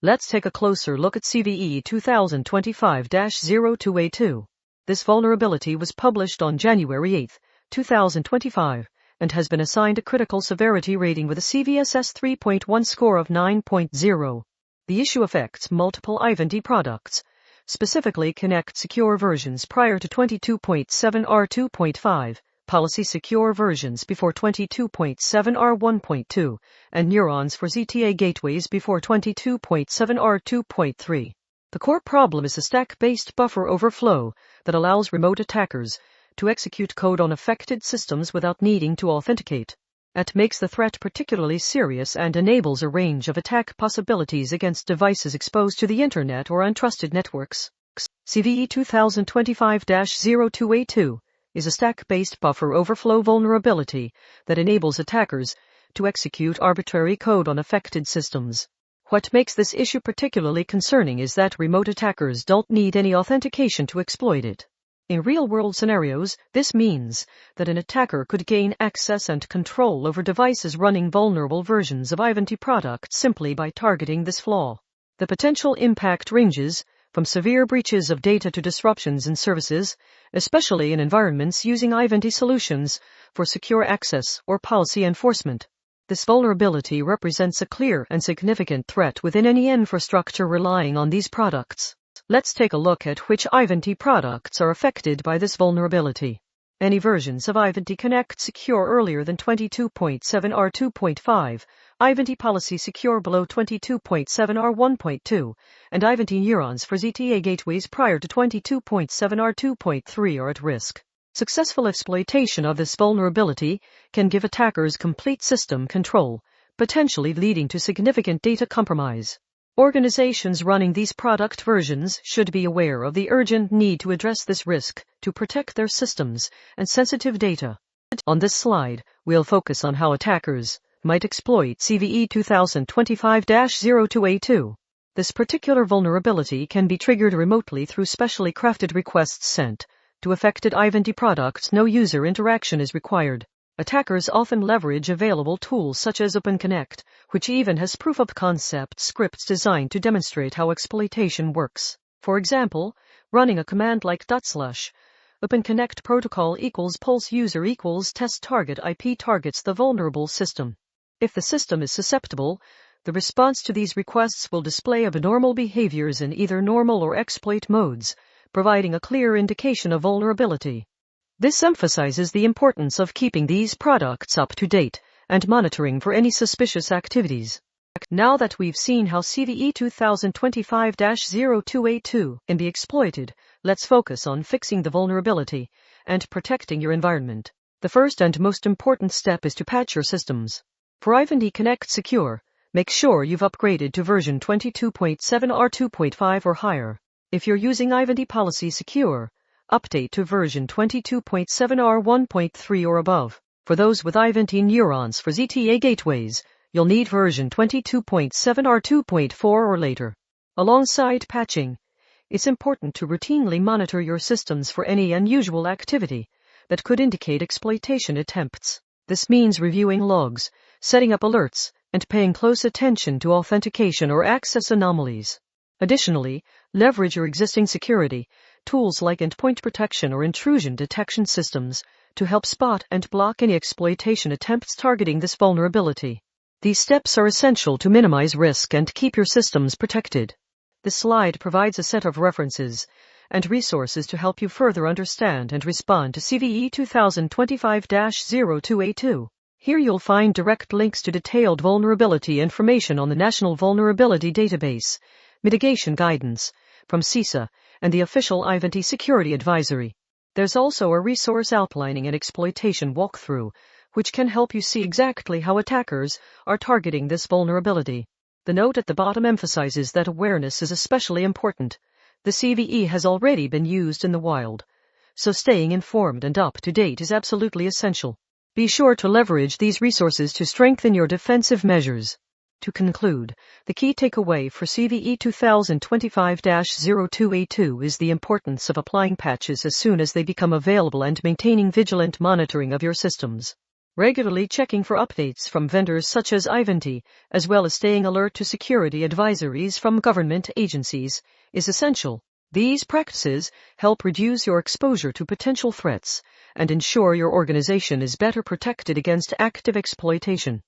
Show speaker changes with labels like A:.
A: Let's take a closer look at CVE 2025-0282. This vulnerability was published on January 8, 2025, and has been assigned a critical severity rating with a CVSS 3.1 score of 9.0. The issue affects multiple Ivanti products, specifically Connect Secure versions prior to 22.7R2.5, Policy Secure versions before 22.7R1.2, and Neurons for ZTA gateways before 22.7R2.3. The core problem is a stack-based buffer overflow that allows remote attackers to execute code on affected systems without needing to authenticate. It makes the threat particularly serious and enables a range of attack possibilities against devices exposed to the internet or untrusted networks. CVE 2025-0282 is a stack-based buffer overflow vulnerability that enables attackers to execute arbitrary code on affected systems. What makes this issue particularly concerning is that remote attackers don't need any authentication to exploit it. In real-world scenarios, this means that an attacker could gain access and control over devices running vulnerable versions of Ivanti products simply by targeting this flaw. The potential impact ranges from severe breaches of data to disruptions in services, especially in environments using Ivanti solutions for secure access or policy enforcement. This vulnerability represents a clear and significant threat within any infrastructure relying on these products. Let's take a look at which Ivanti products are affected by this vulnerability. Any versions of Ivanti Connect Secure earlier than 22.7R2.5, Ivanti Policy Secure below 22.7R1.2, and Ivanti Neurons for ZTA gateways prior to 22.7R2.3 are at risk. Successful exploitation of this vulnerability can give attackers complete system control, potentially leading to significant data compromise. Organizations running these product versions should be aware of the urgent need to address this risk to protect their systems and sensitive data. On this slide, we'll focus on how attackers might exploit CVE 2025-0282. This particular vulnerability can be triggered remotely through specially crafted requests sent to affected Ivanti products. No user interaction is required. Attackers often leverage available tools such as openconnect, which even has proof-of-concept scripts designed to demonstrate how exploitation works. For example, running a command like /openconnect protocol equals pulse user equals test target IP targets the vulnerable system. If the system is susceptible, the response to these requests will display abnormal behaviors in either normal or exploit modes, providing a clear indication of vulnerability. This emphasizes the importance of keeping these products up to date and monitoring for any suspicious activities. Now that we've seen how CVE 2025-0282 can be exploited, let's focus on fixing the vulnerability and protecting your environment. The first and most important step is to patch your systems. For Ivanti Connect Secure, make sure you've upgraded to version 22.7R2.5 or higher. If you're using Ivanti Policy Secure, update to version 22.7R1.3 or above. For those with Ivanti Neurons for ZTA gateways, you'll need version 22.7R2.4 or later. Alongside patching, it's important to routinely monitor your systems for any unusual activity that could indicate exploitation attempts. This means reviewing logs, setting up alerts, and paying close attention to authentication or access anomalies. Additionally, leverage your existing security tools like endpoint protection or intrusion detection systems to help spot and block any exploitation attempts targeting this vulnerability. These steps are essential to minimize risk and keep your systems protected. This slide provides a set of references and resources to help you further understand and respond to CVE 2025-0282. Here you'll find direct links to detailed vulnerability information on the National Vulnerability Database, mitigation guidance from CISA, and the official Ivanti Security Advisory. There's also a resource outlining an exploitation walkthrough, which can help you see exactly how attackers are targeting this vulnerability. The note at the bottom emphasizes that awareness is especially important. The CVE has already been used in the wild, so staying informed and up to date is absolutely essential. Be sure to leverage these resources to strengthen your defensive measures. To conclude, the key takeaway for CVE 2025-0282 is the importance of applying patches as soon as they become available and maintaining vigilant monitoring of your systems. Regularly checking for updates from vendors such as Ivanti, as well as staying alert to security advisories from government agencies, is essential. These practices help reduce your exposure to potential threats and ensure your organization is better protected against active exploitation.